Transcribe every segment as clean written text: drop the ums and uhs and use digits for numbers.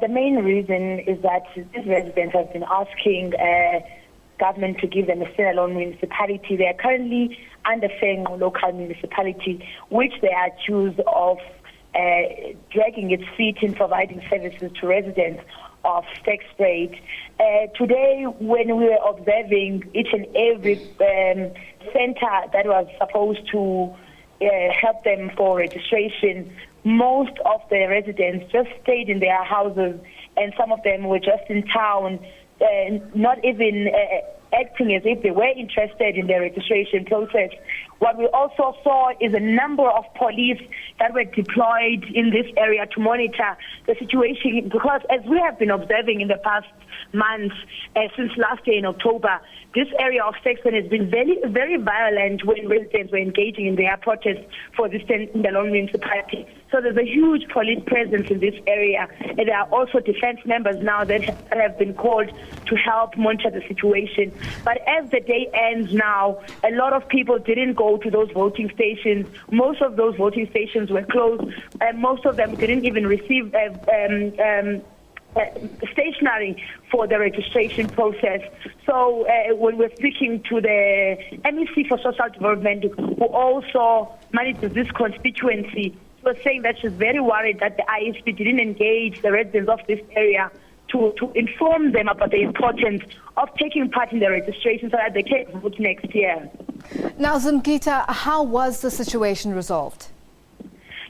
The main reason is that these residents have been asking government to give them a standalone municipality. They are currently under Fengo local municipality, which they are accused of dragging its feet in providing services to residents of Stekspruit. Today, when we were observing each and every center that was supposed to help them for registration, most of the residents just stayed in their houses, and some of them were just in town, not even acting as if they were interested in the registration process. What we also saw is a number of police that were deployed in this area to monitor the situation, because as we have been observing in the past months, since last year in October, this area of Stekspruit has been very, very violent when residents were engaging in their protests for this standalone municipality. So there's a huge police presence in this area, and there are also defense members now that have been called to help monitor the situation. But as the day ends now, a lot of people didn't go to those voting stations. Most of those voting stations were closed, and most of them didn't even receive stationery for the registration process. So when we're speaking to the MEC for Social Development, who also manages this constituency, she was saying that she's very worried that the ISP didn't engage the residents of this area to inform them about the importance of taking part in the registration so that they can vote next year. Now, Zimkitha, how was the situation resolved?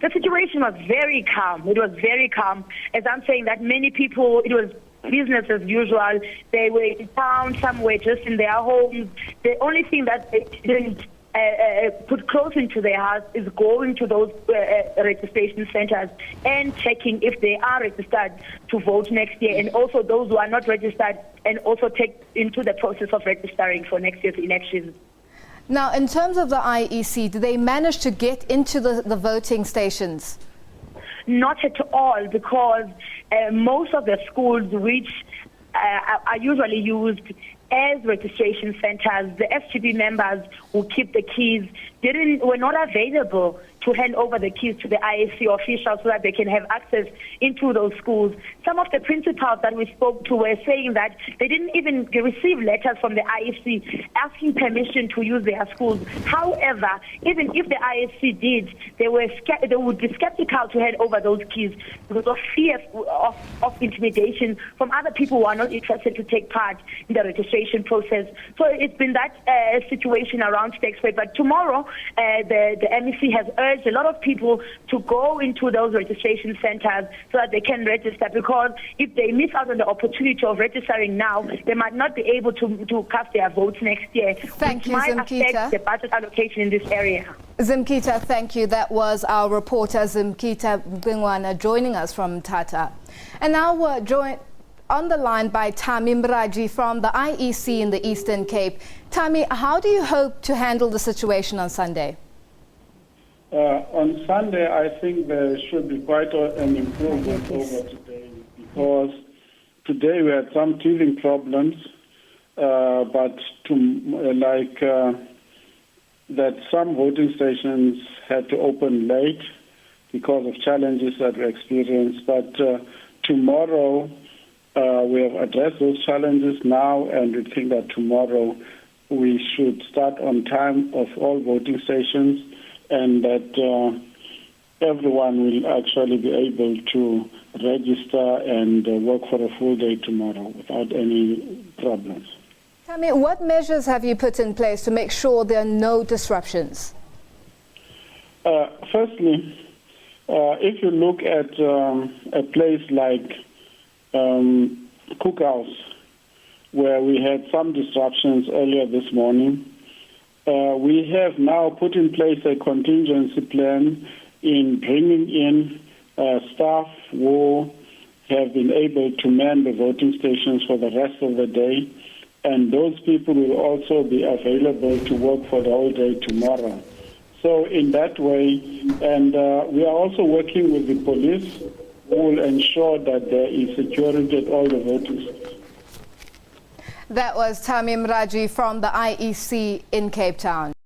The situation was very calm. It was very calm. As I'm saying, that many people, it was business as usual. They were in town, some were just in their homes. The only thing that they didn't put close into their house is going to those registration centers and checking if they are registered to vote next year, and also those who are not registered, and also take into the process of registering for next year's elections. Now, in terms of the IEC, did they manage to get into the voting stations? Not at all, because most of the schools which are usually used as registration centers, the SGB members who keep the keys were not available to hand over the keys to the IEC officials so that they can have access into those schools. Some of the principals that we spoke to were saying that they didn't even receive letters from the IEC asking permission to use their schools. However, even if the IEC did, they would be skeptical to hand over those keys because of fear of intimidation from other people who are not interested to take part in the registration process. So it's been that situation around Stekspruit. But tomorrow, the MEC has urged a lot of people to go into those registration centers so that they can register, because if they miss out on the opportunity of registering now, they might not be able to cast their votes next year, Thank you, might Zimkitha. affect the budget allocation in this area. Zimkitha, thank you. That was our reporter Zimkhita Macingwane joining us from Mthatha. And now we're joined on the line by Mthatha from the IEC in the Eastern Cape. Tami, how do you hope to handle the situation on Sunday? On Sunday, I think there should be quite an improvement over today, because today we had some teething problems, but that some voting stations had to open late because of challenges that we experienced. But tomorrow, we have addressed those challenges now, and we think that tomorrow we should start on time of all voting stations, and that everyone will actually be able to register and work for a full day tomorrow without any problems. Tell me, what measures have you put in place to make sure there are no disruptions? Firstly, if you look at a place like Cookhouse, where we had some disruptions earlier this morning, we have now put in place a contingency plan in bringing in staff who have been able to man the voting stations for the rest of the day, and those people will also be available to work for the whole day tomorrow. So in that way, and we are also working with the police, who will ensure that there is security at all the voting stations. That was Mthatha from the IEC in Cape Town.